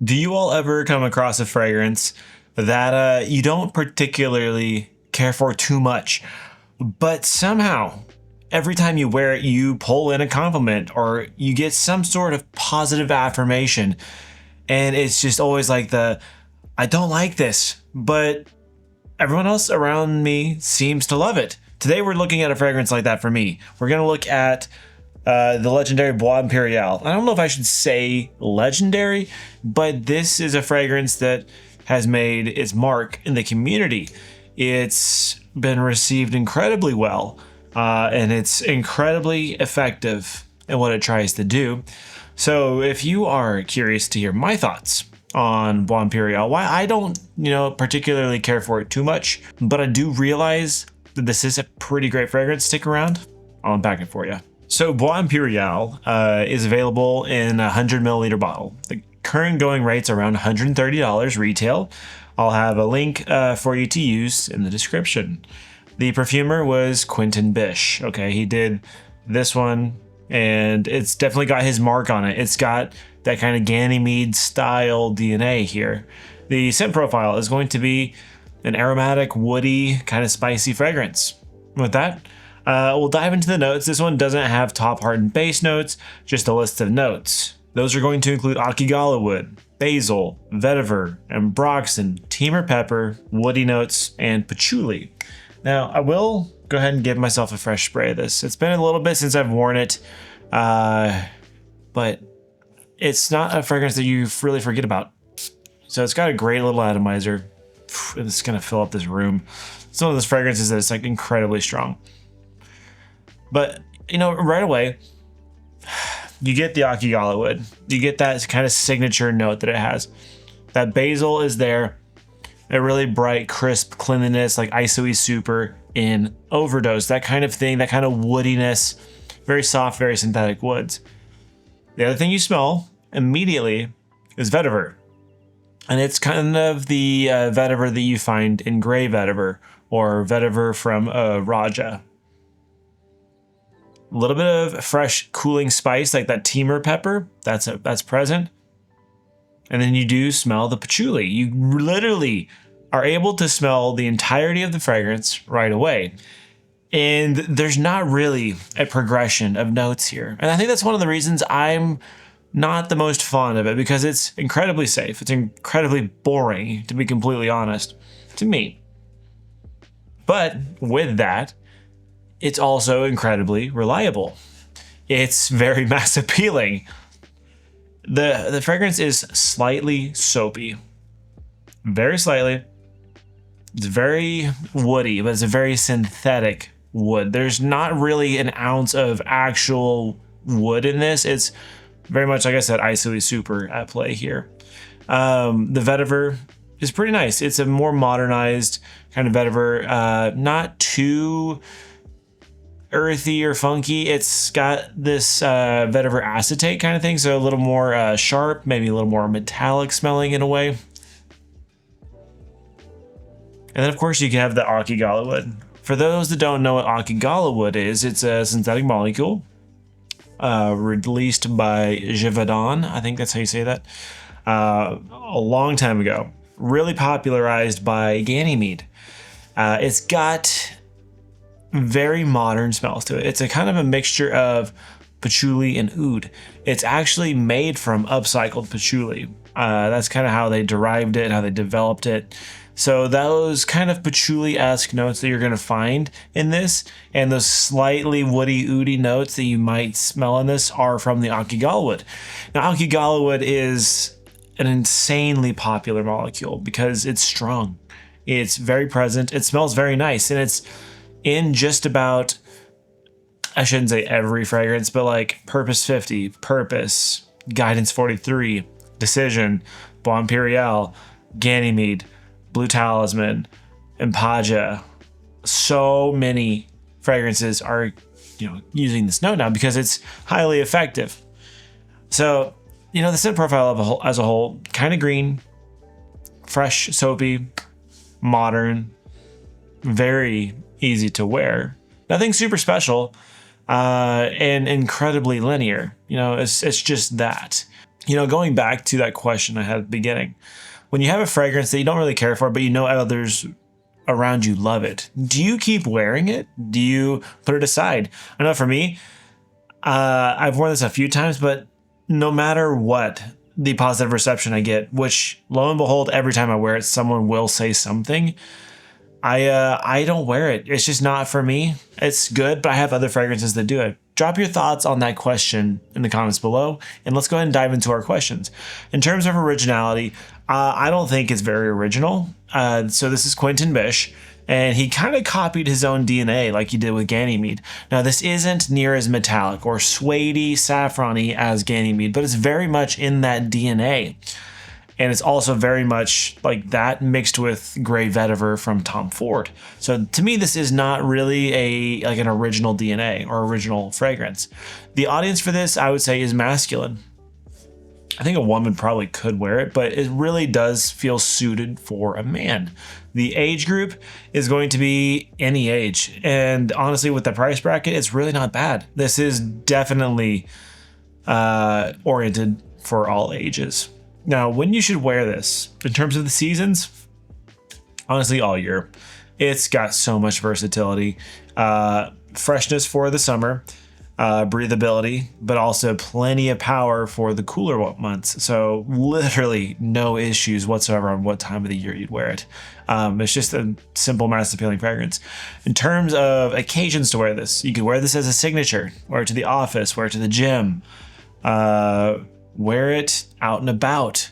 Do you all ever come across a fragrance that you don't particularly care for too much, but somehow every time you wear it, you pull in a compliment or you get some sort of positive affirmation, and it's just always like I don't like this, but everyone else around me seems to love it. Today we're looking at a fragrance like that for me. We're gonna look at the legendary Bois Imperial. I don't know if I should say legendary, but this is a fragrance that has made its mark in the community. It's been received incredibly well, and it's incredibly effective in what it tries to do. So if you are curious to hear my thoughts on Bois Imperial, why I don't, particularly care for it too much, but I do realize that this is a pretty great fragrance, stick around, I'll unpack it for you. So Bois Imperial is available in a 100 milliliter bottle. The current going rate's around $130 retail. I'll have a link for you to use in the description. The perfumer was Quentin Bish. Okay, he did this one, and it's definitely got his mark on it. It's got that kind of Ganymede style DNA here. The scent profile is going to be an aromatic, woody, kind of spicy fragrance. With that, we'll dive into the notes. This one doesn't have top, heart, and base notes, just a list of notes. Those are going to include Akigalawood, basil, vetiver, ambroxan, timber pepper, woody notes, and patchouli. Now, I will go ahead and give myself a fresh spray of this. It's been a little bit since I've worn it, but it's not a fragrance that you really forget about. So it's got a great little atomizer. It's gonna fill up this room. It's one of those fragrances that is like incredibly strong. But, right away, you get the Akigalawood. You get that kind of signature note that it has. That basil is there. A really bright, crisp cleanliness, like ISOE super in overdose. That kind of thing, that kind of woodiness. Very soft, very synthetic woods. The other thing you smell immediately is vetiver. And it's kind of the vetiver that you find in gray vetiver or vetiver from Raja. A little bit of fresh cooling spice like that timber pepper, that's present. And then you do smell the patchouli. You literally are able to smell the entirety of the fragrance right away. And there's not really a progression of notes here. And I think that's one of the reasons I'm not the most fond of it, because it's incredibly safe. It's incredibly boring, to be completely honest, to me. But with that, it's also incredibly reliable. It's very mass appealing. The fragrance is slightly soapy. Very slightly. It's very woody, but it's a very synthetic wood. There's not really an ounce of actual wood in this. It's very much, like I said, ISOE super at play here. The vetiver is pretty nice. It's a more modernized kind of vetiver. Not too earthy or funky. It's got this vetiver acetate kind of thing, so a little more sharp, maybe a little more metallic smelling in a way. And then of course you can have the Akigalawood. For those that don't know what Akigalawood is, it's a synthetic molecule released by Givaudan, I think that's how you say that, a long time ago. Really popularized by Ganymede. It's got very modern smells to it. It's a kind of a mixture of patchouli and oud. It's actually made from upcycled patchouli. That's kind of how they derived it, how they developed it. So those kind of patchouli-esque notes that you're going to find in this, and those slightly woody, oudy notes that you might smell in this, are from the Akigalawood. Now, Akigalawood is an insanely popular molecule because it's strong. It's very present. It smells very nice, and it's in just about, I shouldn't say every fragrance, but like Purpose 50, Purpose, Guidance 43, Decision, Bois Imperial, Ganymede, Blue Talisman, Empagia. So many fragrances are, using this note now because it's highly effective. So, the scent profile as a whole, kind of green, fresh, soapy, modern, very easy to wear. Nothing super special, and incredibly linear. It's just that. Going back to that question I had at the beginning, when you have a fragrance that you don't really care for, but you know others around you love it, do you keep wearing it? Do you put it aside? I know for me, I've worn this a few times, but no matter what the positive reception I get, which lo and behold, every time I wear it, someone will say something. I don't wear it. It's just not for me. It's good, but I have other fragrances that do it. Drop your thoughts on that question in the comments below, and let's go ahead and dive into our questions. In terms of originality, I don't think it's very original. So this is Quentin Bish, and he kind of copied his own DNA like he did with Ganymede. Now, this isn't near as metallic or suede-y, saffron-y as Ganymede, but it's very much in that DNA. And it's also very much like that mixed with Grey Vetiver from Tom Ford. So to me, this is not really an original DNA or original fragrance. The audience for this, I would say, is masculine. I think a woman probably could wear it, but it really does feel suited for a man. The age group is going to be any age. And honestly, with the price bracket, it's really not bad. This is definitely oriented for all ages. Now, when you should wear this, in terms of the seasons, honestly, all year. It's got so much versatility, freshness for the summer, breathability, but also plenty of power for the cooler months. So literally no issues whatsoever on what time of the year you'd wear it. It's just a simple, mass appealing fragrance. In terms of occasions to wear this, you could wear this as a signature, wear it to the office, wear it to the gym, wear it out and about.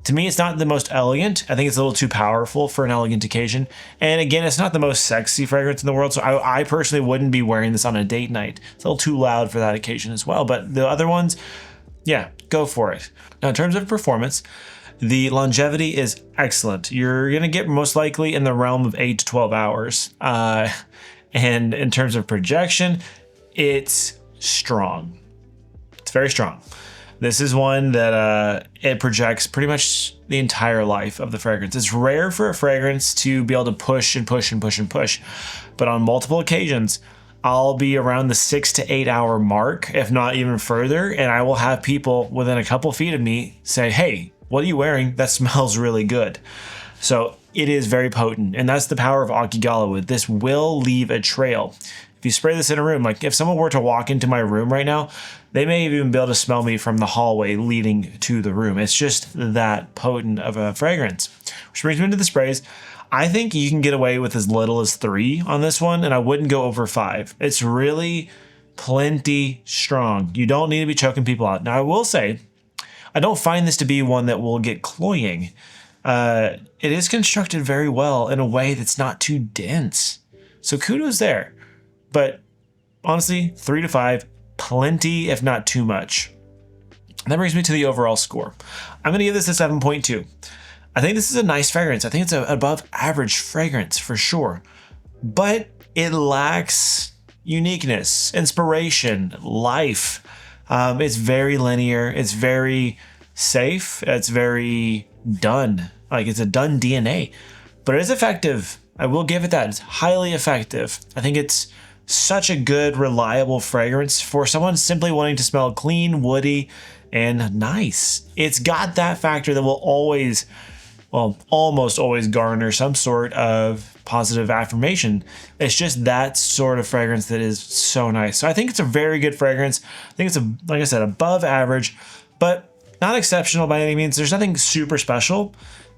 To me, it's not the most elegant. I think it's a little too powerful for an elegant occasion. And again, it's not the most sexy fragrance in the world. So I personally wouldn't be wearing this on a date night. It's a little too loud for that occasion as well. But the other ones, yeah, go for it. Now, in terms of performance, the longevity is excellent. You're going to get most likely in the realm of 8 to 12 hours. And in terms of projection, it's strong. It's very strong. This is one that it projects pretty much the entire life of the fragrance. It's rare for a fragrance to be able to push and push and push and push. But on multiple occasions, I'll be around the 6 to 8 hour mark, if not even further. And I will have people within a couple feet of me say, hey, what are you wearing? That smells really good. So it is very potent. And that's the power of Akigalawood. This will leave a trail. If you spray this in a room, like if someone were to walk into my room right now, they may even be able to smell me from the hallway leading to the room. It's just that potent of a fragrance. Which brings me into the sprays. I think you can get away with as little as 3 on this one, and I wouldn't go over 5. It's really plenty strong. You don't need to be choking people out. Now, I will say, I don't find this to be one that will get cloying. It is constructed very well in a way that's not too dense. So kudos there. But honestly, 3 to 5, plenty, if not too much. And that brings me to the overall score. I'm going to give this a 7.2. I think this is a nice fragrance. I think it's an above average fragrance for sure. But it lacks uniqueness, inspiration, life. It's very linear. It's very safe. It's very done. Like it's a done DNA. But it is effective. I will give it that. It's highly effective. I think it's such a good, reliable fragrance for someone simply wanting to smell clean, woody, and nice. It's got that factor that will always, well, almost always garner some sort of positive affirmation. It's just that sort of fragrance that is so nice. So I think it's a very good fragrance. I think it's, like I said, above average, but not exceptional by any means. There's nothing super special,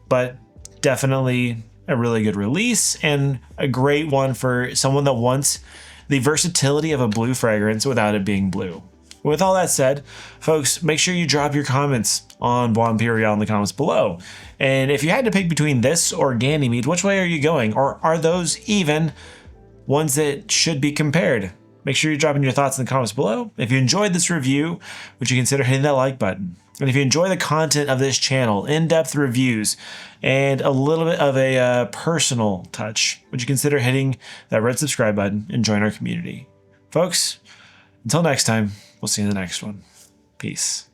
but definitely a really good release and a great one for someone that wants the versatility of a blue fragrance without it being blue. With all that said, folks, make sure you drop your comments on Bois Imperial in the comments below. And if you had to pick between this or Ganymede, which way are you going? Or are those even ones that should be compared? Make sure you're dropping your thoughts in the comments below. If you enjoyed this review, would you consider hitting that like button? And if you enjoy the content of this channel, in-depth reviews, and a little bit of a personal touch, would you consider hitting that red subscribe button and join our community? Folks, until next time, we'll see you in the next one. Peace.